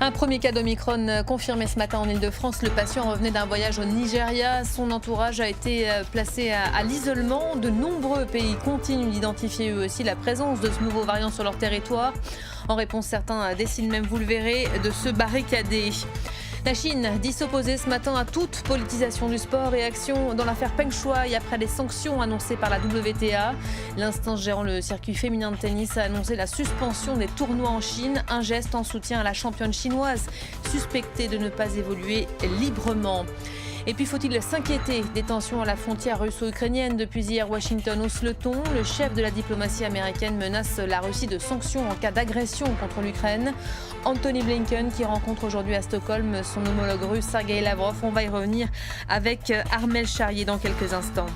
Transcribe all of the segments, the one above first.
Un premier cas d'Omicron confirmé ce matin en Ile-de-France. Le patient revenait d'un voyage au Nigeria. Son entourage a été placé à l'isolement. De nombreux pays continuent d'identifier eux aussi la présence de ce nouveau variant sur leur territoire. En réponse, certains décident même, vous le verrez, de se barricader. La Chine dit s'opposer ce matin à toute politisation du sport. Réaction dans l'affaire Peng Shuai après les sanctions annoncées par la WTA. L'instance gérant le circuit féminin de tennis a annoncé la suspension des tournois en Chine. Un geste en soutien à la championne chinoise, suspectée de ne pas évoluer librement. Et puis faut-il s'inquiéter des tensions à la frontière russo-ukrainienne? Depuis hier, Washington hausse le ton. Le chef de la diplomatie américaine menace la Russie de sanctions en cas d'agression contre l'Ukraine. Anthony Blinken qui rencontre aujourd'hui à Stockholm son homologue russe Sergei Lavrov. On va y revenir avec Armelle Charrier dans quelques instants.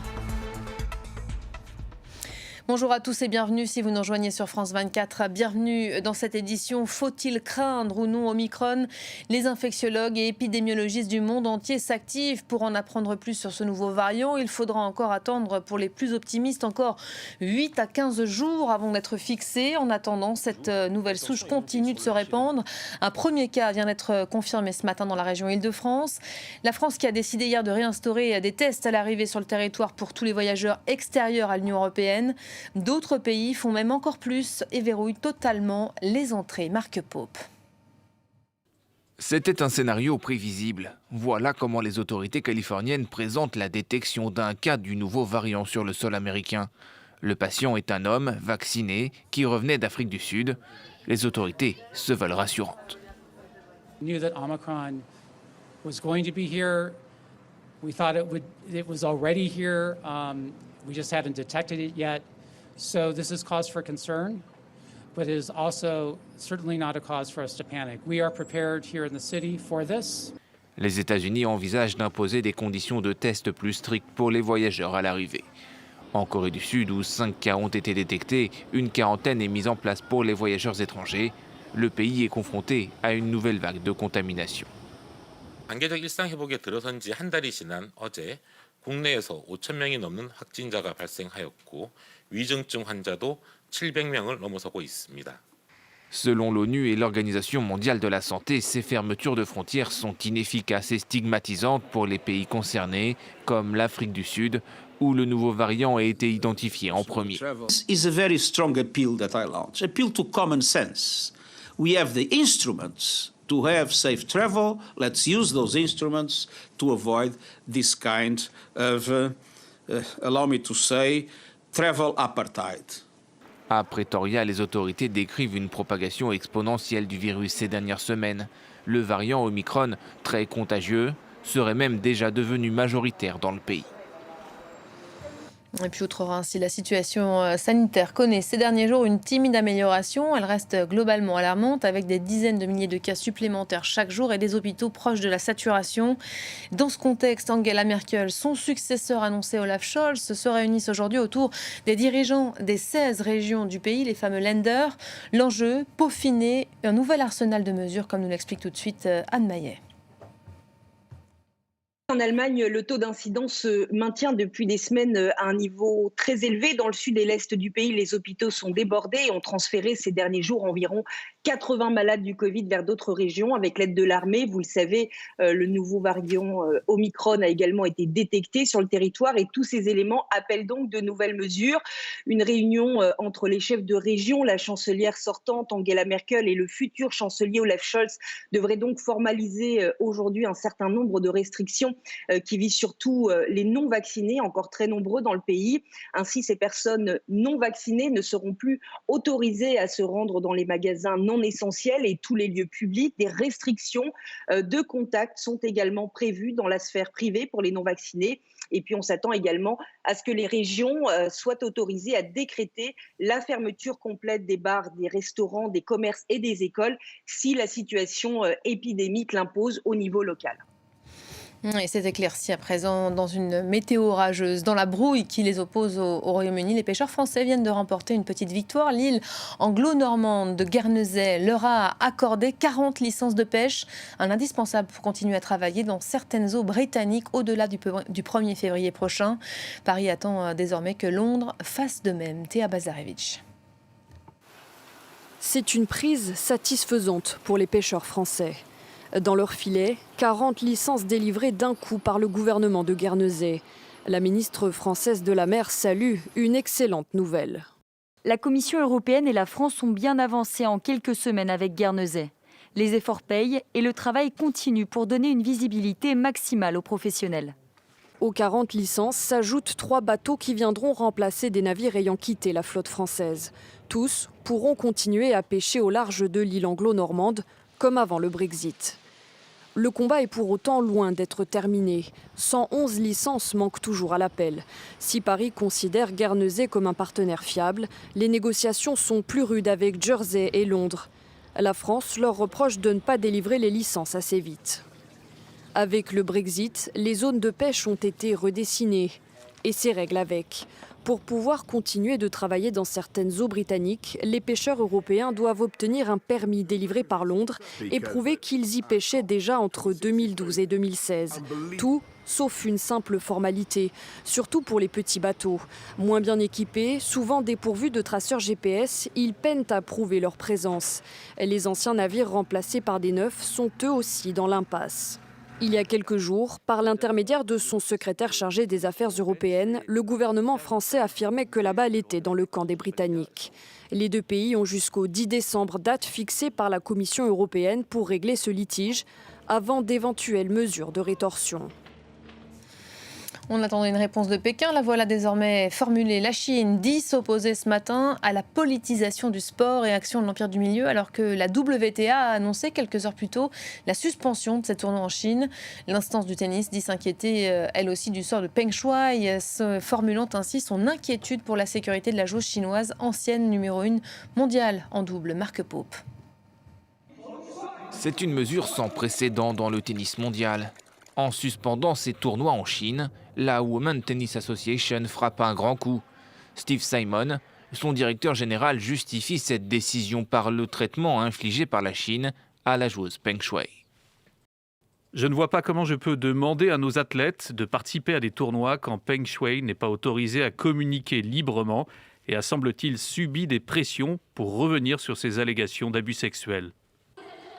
Bonjour à tous et bienvenue si vous nous rejoignez sur France 24. Bienvenue dans cette édition. Faut-il craindre ou non Omicron? Les infectiologues et épidémiologistes du monde entier s'activent pour en apprendre plus sur ce nouveau variant. Il faudra encore attendre, pour les plus optimistes, encore 8 à 15 jours avant d'être fixé. En attendant, cette nouvelle souche continue de se répandre. Un premier cas vient d'être confirmé ce matin dans la région Île-de-France. La France qui a décidé hier de réinstaurer des tests à l'arrivée sur le territoire pour tous les voyageurs extérieurs à l'Union européenne. D'autres pays font même encore plus et verrouillent totalement les entrées. Marc Pope. C'était un scénario prévisible. Voilà comment les autorités californiennes présentent la détection d'un cas du nouveau variant sur le sol américain. Le patient est un homme vacciné qui revenait d'Afrique du Sud. Les autorités se veulent rassurantes. We knew that Omicron was going to be here. We thought it was already here. We just hadn't detected it yet. So this is cause for concern, but it is also certainly not a cause for us to panic. We are prepared here in the city for this. Les États-Unis envisagent d'imposer des conditions de test plus strictes pour les voyageurs à l'arrivée. En Corée du Sud, où 5 cas ont été détectés, une quarantaine est mise en place pour les voyageurs étrangers. Le pays est confronté à une nouvelle vague de contamination. 단계적 일상 회복에 들어선 지 한 달이 지난 어제 국내에서 5,000명이 넘는 확진자가 발생하였고 위중증 환자도 700명을 넘어서고 있습니다. Selon l'ONU et l'Organisation mondiale de la santé, ces fermetures de frontières sont inefficaces et stigmatisantes pour les pays concernés, comme l'Afrique du Sud, où le nouveau variant a été identifié en premier. This is a very strong appeal that I launch, appeal to common sense. We have the instruments to have safe travel. Let's use those instruments to avoid this kind of, allow me to say, travel apartheid. À Pretoria, les autorités décrivent une propagation exponentielle du virus ces dernières semaines. Le variant Omicron, très contagieux, serait même déjà devenu majoritaire dans le pays. Et puis outre-Rhin, si la situation sanitaire connaît ces derniers jours une timide amélioration, elle reste globalement alarmante avec des dizaines de milliers de cas supplémentaires chaque jour et des hôpitaux proches de la saturation. Dans ce contexte, Angela Merkel, son successeur annoncé Olaf Scholz, se réunissent aujourd'hui autour des dirigeants des 16 régions du pays, les fameux Länder. L'enjeu, peaufiner un nouvel arsenal de mesures, comme nous l'explique tout de suite Anne Maillet. En Allemagne, le taux d'incidence se maintient depuis des semaines à un niveau très élevé. Dans le sud et l'est du pays, les hôpitaux sont débordés et ont transféré ces derniers jours environ 80 malades du Covid vers d'autres régions avec l'aide de l'armée. Vous le savez, le nouveau variant Omicron a également été détecté sur le territoire et tous ces éléments appellent donc de nouvelles mesures. Une réunion entre les chefs de région, la chancelière sortante Angela Merkel et le futur chancelier Olaf Scholz devrait donc formaliser aujourd'hui un certain nombre de restrictions qui visent surtout les non-vaccinés, encore très nombreux dans le pays. Ainsi, ces personnes non vaccinées ne seront plus autorisées à se rendre dans les magasins non essentiels et tous les lieux publics. Des restrictions de contact sont également prévues dans la sphère privée pour les non-vaccinés. Et puis, on s'attend également à ce que les régions soient autorisées à décréter la fermeture complète des bars, des restaurants, des commerces et des écoles si la situation épidémique l'impose au niveau local. Et c'est éclairci à présent dans une météo orageuse. Dans la brouille qui les oppose au Royaume-Uni, les pêcheurs français viennent de remporter une petite victoire. L'île anglo-normande de Guernesey leur a accordé 40 licences de pêche, un indispensable pour continuer à travailler dans certaines eaux britanniques au-delà du 1er février prochain. Paris attend désormais que Londres fasse de même. Théa Bazarevich. C'est une prise satisfaisante pour les pêcheurs français. Dans leur filet, 40 licences délivrées d'un coup par le gouvernement de Guernesey. La ministre française de la mer salue une excellente nouvelle. La Commission européenne et la France ont bien avancé en quelques semaines avec Guernesey. Les efforts payent et le travail continue pour donner une visibilité maximale aux professionnels. Aux 40 licences s'ajoutent 3 bateaux qui viendront remplacer des navires ayant quitté la flotte française. Tous pourront continuer à pêcher au large de l'île anglo-normande, comme avant le Brexit. Le combat est pour autant loin d'être terminé. 111 licences manquent toujours à l'appel. Si Paris considère Guernesey comme un partenaire fiable, les négociations sont plus rudes avec Jersey et Londres. La France leur reproche de ne pas délivrer les licences assez vite. Avec le Brexit, les zones de pêche ont été redessinées, et ses règles avec. Pour pouvoir continuer de travailler dans certaines eaux britanniques, les pêcheurs européens doivent obtenir un permis délivré par Londres et prouver qu'ils y pêchaient déjà entre 2012 et 2016. Tout sauf une simple formalité, surtout pour les petits bateaux. Moins bien équipés, souvent dépourvus de traceurs GPS, ils peinent à prouver leur présence. Les anciens navires remplacés par des neufs sont eux aussi dans l'impasse. Il y a quelques jours, par l'intermédiaire de son secrétaire chargé des affaires européennes, le gouvernement français affirmait que la balle était dans le camp des Britanniques. Les deux pays ont jusqu'au 10 décembre, date fixée par la Commission européenne pour régler ce litige, avant d'éventuelles mesures de rétorsion. On attendait une réponse de Pékin, la voilà désormais formulée. La Chine dit s'opposer ce matin à la politisation du sport et action de l'Empire du Milieu, alors que la WTA a annoncé quelques heures plus tôt la suspension de ces tournois en Chine. L'instance du tennis dit s'inquiéter elle aussi du sort de Peng Shuai, formulant ainsi son inquiétude pour la sécurité de la joueuse chinoise, ancienne numéro 1 mondiale en double, Mark Pope. C'est une mesure sans précédent dans le tennis mondial. En suspendant ces tournois en Chine, la Women's Tennis Association frappe un grand coup. Steve Simon, son directeur général, justifie cette décision par le traitement infligé par la Chine à la joueuse Peng Shuai. Je ne vois pas comment je peux demander à nos athlètes de participer à des tournois quand Peng Shuai n'est pas autorisée à communiquer librement et a, semble-t-il, subi des pressions pour revenir sur ses allégations d'abus sexuels.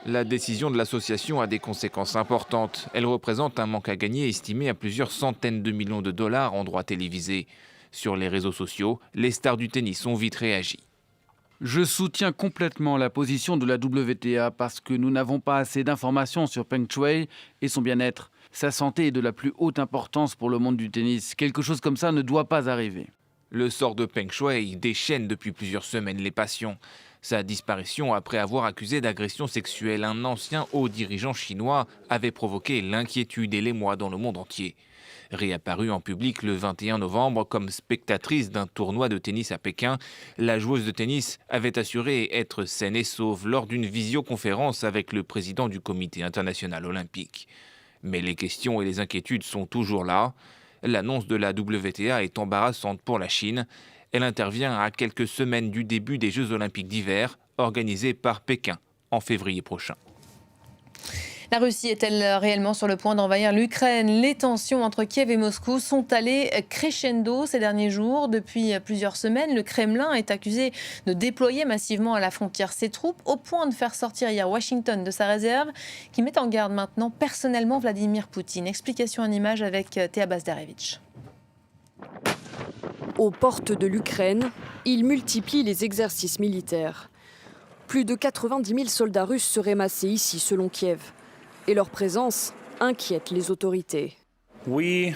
La décision de l'association a des conséquences importantes. Elle représente un manque à gagner estimé à plusieurs centaines de millions de dollars en droits télévisés. Sur les réseaux sociaux, les stars du tennis ont vite réagi. Je soutiens complètement la position de la WTA parce que nous n'avons pas assez d'informations sur Peng Shuai et son bien-être. Sa santé est de la plus haute importance pour le monde du tennis. Quelque chose comme ça ne doit pas arriver. Le sort de Peng Shuai déchaîne depuis plusieurs semaines les passions. Sa disparition après avoir accusé d'agression sexuelle un ancien haut dirigeant chinois avait provoqué l'inquiétude et l'émoi dans le monde entier. Réapparue en public le 21 novembre comme spectatrice d'un tournoi de tennis à Pékin, la joueuse de tennis avait assuré être saine et sauve lors d'une visioconférence avec le président du Comité international olympique. Mais les questions et les inquiétudes sont toujours là. L'annonce de la WTA est embarrassante pour la Chine. Elle intervient à quelques semaines du début des Jeux olympiques d'hiver, organisés par Pékin en février prochain. La Russie est-elle réellement sur le point d'envahir l'Ukraine? Les tensions entre Kiev et Moscou sont allées crescendo ces derniers jours. Depuis plusieurs semaines, le Kremlin est accusé de déployer massivement à la frontière ses troupes, au point de faire sortir hier Washington de sa réserve, qui met en garde maintenant personnellement Vladimir Poutine. Explication en images avec Théa Bazdarevitch. Aux portes de l'Ukraine, il multiplie les exercices militaires. Plus de 90 000 soldats russes seraient massés ici, selon Kiev. Et leur présence inquiète les autorités. Nous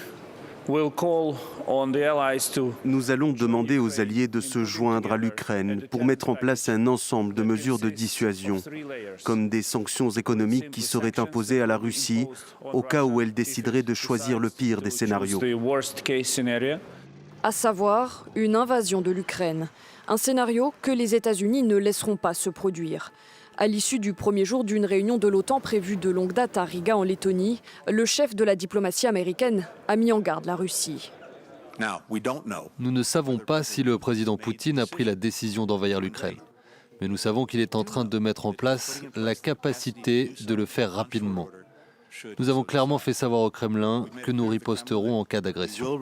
allons demander aux alliés de se joindre à l'Ukraine pour mettre en place un ensemble de mesures de dissuasion, comme des sanctions économiques qui seraient imposées à la Russie au cas où elle déciderait de choisir le pire des scénarios. À savoir, une invasion de l'Ukraine. Un scénario que les États-Unis ne laisseront pas se produire. À l'issue du premier jour d'une réunion de l'OTAN prévue de longue date à Riga en Lettonie, le chef de la diplomatie américaine a mis en garde la Russie. Nous ne savons pas si le président Poutine a pris la décision d'envahir l'Ukraine. Mais nous savons qu'il est en train de mettre en place la capacité de le faire rapidement. Nous avons clairement fait savoir au Kremlin que nous riposterons en cas d'agression.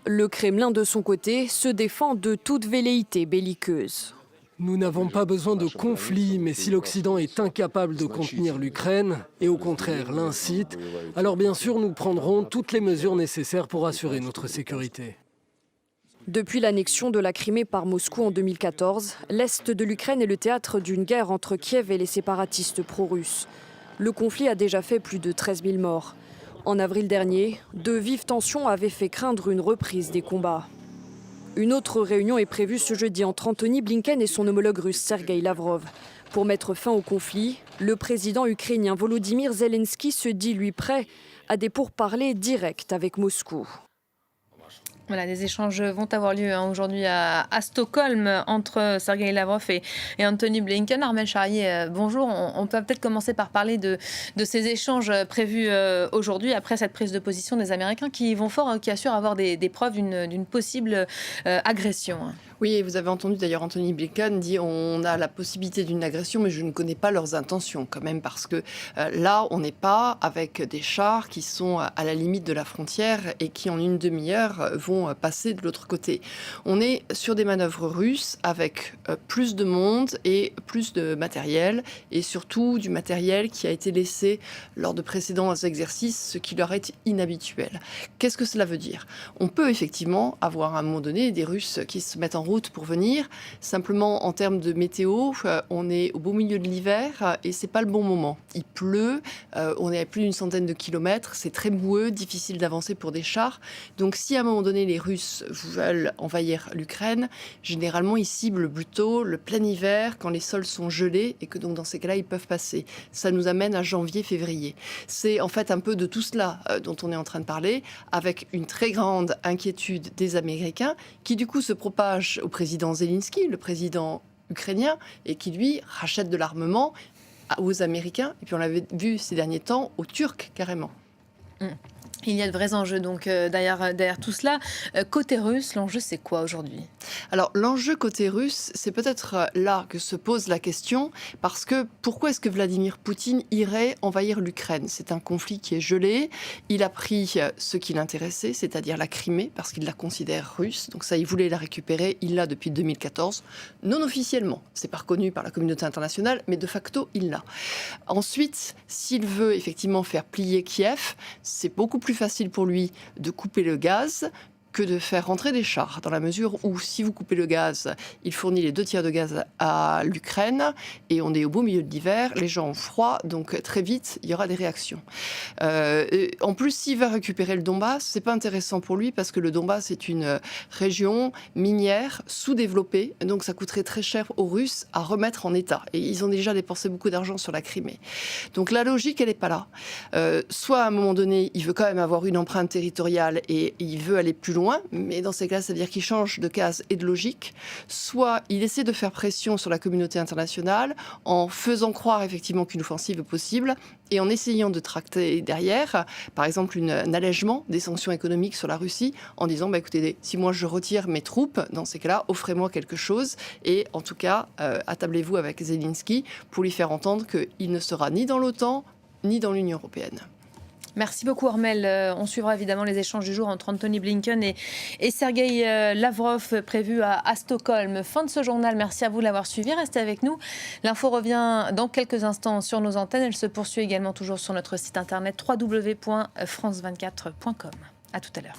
Le Kremlin, de son côté, se défend de toute velléité belliqueuse. Nous n'avons pas besoin de conflit, mais si l'Occident est incapable de contenir l'Ukraine, et au contraire l'incite, alors bien sûr nous prendrons toutes les mesures nécessaires pour assurer notre sécurité. Depuis l'annexion de la Crimée par Moscou en 2014, l'Est de l'Ukraine est le théâtre d'une guerre entre Kiev et les séparatistes pro-russes. Le conflit a déjà fait plus de 13 000 morts. En avril dernier, de vives tensions avaient fait craindre une reprise des combats. Une autre réunion est prévue ce jeudi entre Antony Blinken et son homologue russe Sergueï Lavrov. Pour mettre fin au conflit, le président ukrainien Volodymyr Zelensky se dit lui prêt à des pourparlers directs avec Moscou. Voilà, des échanges vont avoir lieu aujourd'hui à Stockholm entre Sergueï Lavrov et Antony Blinken. Armel Charrier, bonjour. On peut peut-être commencer par parler de ces échanges prévus aujourd'hui après cette prise de position des Américains qui assurent avoir des preuves d'une possible agression. Oui, et vous avez entendu d'ailleurs Antony Blinken dire on a la possibilité d'une agression, mais je ne connais pas leurs intentions quand même, parce que là, on n'est pas avec des chars qui sont à la limite de la frontière et qui en une demi-heure vont passer de l'autre côté. On est sur des manœuvres russes avec plus de monde et plus de matériel, et surtout du matériel qui a été laissé lors de précédents exercices, ce qui leur est inhabituel. Qu'est-ce que cela veut dire ? On peut effectivement avoir à un moment donné des Russes qui se mettent en route pour venir. Simplement, en termes de météo, on est au beau milieu de l'hiver et c'est pas le bon moment. Il pleut, on est à plus d'une centaine de kilomètres, c'est très boueux, difficile d'avancer pour des chars. Donc, si à un moment donné les Russes veulent envahir l'Ukraine, généralement ils ciblent plutôt le plein hiver quand les sols sont gelés et que donc dans ces cas-là ils peuvent passer. Ça nous amène à janvier-février. C'est en fait un peu de tout cela dont on est en train de parler, avec une très grande inquiétude des Américains qui du coup se propage au président Zelensky, le président ukrainien, et qui lui rachète de l'armement aux Américains, et puis on l'avait vu ces derniers temps aux Turcs carrément. Il y a de vrais enjeux donc derrière tout cela. Côté russe, l'enjeu c'est quoi aujourd'hui ? Alors l'enjeu côté russe, c'est peut-être là que se pose la question, parce que pourquoi est-ce que Vladimir Poutine irait envahir l'Ukraine ? C'est un conflit qui est gelé. Il a pris ce qui l'intéressait, c'est-à-dire la Crimée, parce qu'il la considère russe. Donc ça, il voulait la récupérer. Il l'a depuis 2014, non officiellement. C'est pas reconnu par la communauté internationale, mais de facto, il l'a. Ensuite, s'il veut effectivement faire plier Kiev, c'est beaucoup plus facile pour lui de couper le gaz que de faire rentrer des chars, dans la mesure où, si vous coupez le gaz, il fournit les 2 tiers de gaz à l'Ukraine, et on est au beau milieu de l'hiver, les gens ont froid, donc très vite, il y aura des réactions. En plus, s'il va récupérer le Donbass, c'est pas intéressant pour lui, parce que le Donbass est une région minière sous-développée, donc ça coûterait très cher aux Russes à remettre en état, et ils ont déjà dépensé beaucoup d'argent sur la Crimée. Donc la logique, elle n'est pas là. Soit à un moment donné, il veut quand même avoir une empreinte territoriale, et il veut aller plus loin, mais dans ces cas, ça veut dire qu'il change de case et de logique. Soit il essaie de faire pression sur la communauté internationale en faisant croire effectivement qu'une offensive est possible et en essayant de tracter derrière, par exemple, un allègement des sanctions économiques sur la Russie en disant écoutez, si moi je retire mes troupes, dans ces cas-là, offrez-moi quelque chose et en tout cas, attablez-vous avec Zelensky pour lui faire entendre qu'il ne sera ni dans l'OTAN ni dans l'Union européenne. Merci beaucoup Armel. On suivra évidemment les échanges du jour entre Antony Blinken et Sergueï Lavrov prévus à Stockholm. Fin de ce journal, merci à vous de l'avoir suivi. Restez avec nous. L'info revient dans quelques instants sur nos antennes. Elle se poursuit également toujours sur notre site internet www.france24.com. À tout à l'heure.